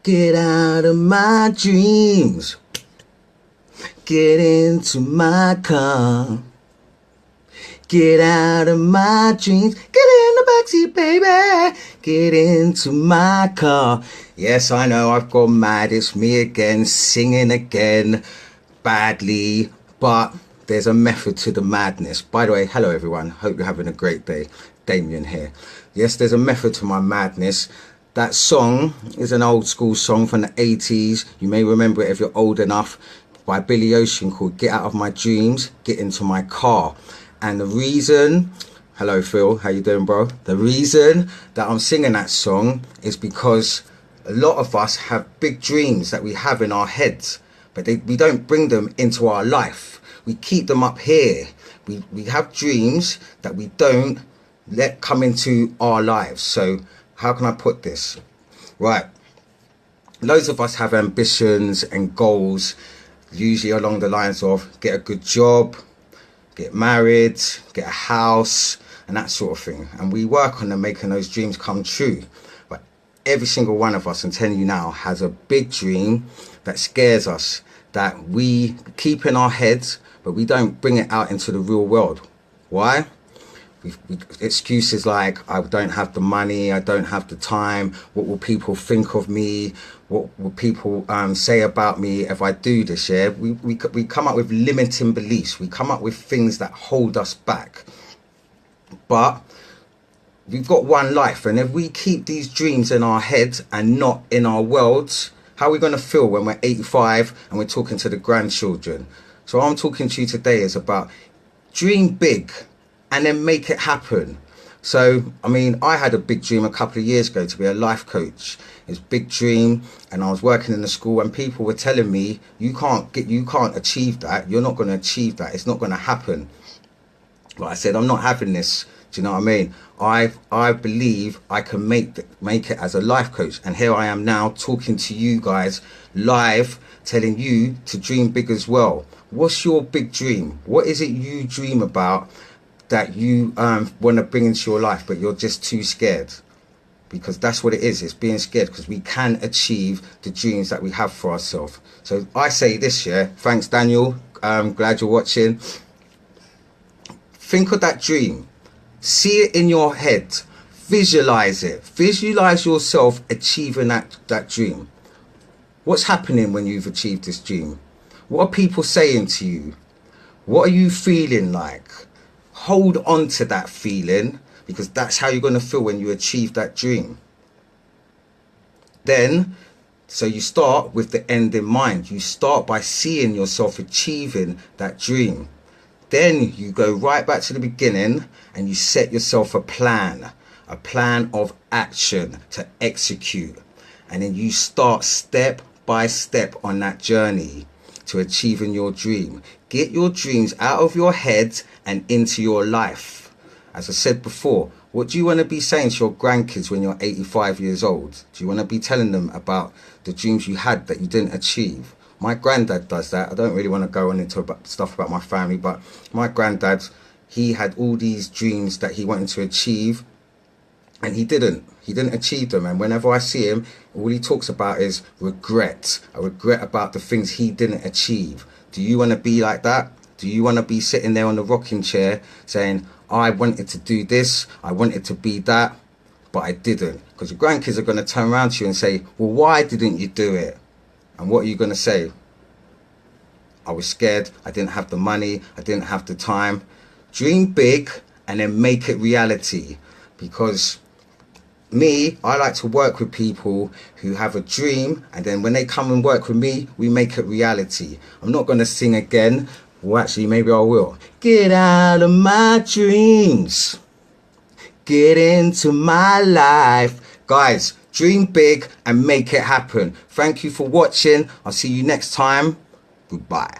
Get out of my dreams. Get into my car. Get out of my dreams. Get in the backseat, baby. Get into my car. Yes, I know I've gone mad. It's me again, singing again, badly. But there's a method to the madness. By the way, hello everyone. Hope you're having a great day. Damien here. Yes, there's a method to my madness. That song is an old school song from the 80s. You may remember it if you're old enough. By Billy Ocean, called Get Out of My Dreams, Get Into My Car. And the reason, hello Phil, how you doing, bro? The reason that I'm singing that song is because a lot of us have big dreams that we have in our heads, but we don't bring them into our life. We keep them up here. We have dreams that we don't let come into our lives. So how can I put this? Right. Loads of us have ambitions and goals, usually along the lines of get a good job, get married, get a house, and that sort of thing. And we work on them making those dreams come true. But every single one of us, I'm telling you now, has a big dream that scares us, that we keep in our heads, but we don't bring it out into the real world. Why? Excuses like, I don't have the money, I don't have the time, what will people think of me, what will people say about me if I do this, yeah? We come up with limiting beliefs, we come up with things that hold us back. But we've got one life, and if we keep these dreams in our heads and not in our worlds, how are we going to feel when we're 85 and we're talking to the grandchildren? So what I'm talking to you today is about dream big and then make it happen. So, I mean, I had a big dream a couple of years ago to be a life coach. It's a big dream, and I was working in the school and people were telling me, you can't achieve that. You're not going to achieve that. It's not going to happen. But I said, I'm not having this. Do you know what I mean? I believe I can make it as a life coach. And here I am now talking to you guys live, telling you to dream big as well. What's your big dream? What is it you dream about that you want to bring into your life, but you're just too scared? Because that's what it is. It's being scared, because we can achieve the dreams that we have for ourselves. So I say this, yeah. Thanks, Daniel. Glad you're watching. Think of that dream. See it in your head. Visualize it. Visualize yourself achieving that dream. What's happening when you've achieved this dream? What are people saying to you? What are you feeling like? Hold on to that feeling, because that's how you're going to feel when you achieve that dream. Then, so you start with the end in mind. You start by seeing yourself achieving that dream. Then you go right back to the beginning and you set yourself a plan of action to execute. And then you start step by step on that journey to achieving your dream. Get your dreams out of your head and into your life. As I said before, what do you want to be saying to your grandkids when you're 85 years old? Do you want to be telling them about the dreams you had that you didn't achieve? My granddad does that. I don't really want to go on into stuff about my family, but my granddad, he had all these dreams that he wanted to achieve, and he didn't achieve them. And whenever I see him, all he talks about is regret. I regret about the things he didn't achieve. Do you want to be like that? Do you want to be sitting there on the rocking chair saying, I wanted to do this, I wanted to be that, but I didn't? Because your grandkids are going to turn around to you and say, well, why didn't you do it? And what are you going to say? I was scared, I didn't have the money, I didn't have the time. Dream big and then make it reality. Because I like to work with people who have a dream, and then when they come and work with me, we make it reality. I'm not going to sing again. Well, actually, maybe I will. Get out of my dreams. Get into my life. Guys, dream big and make it happen. Thank you for watching. I'll see you next time. Goodbye.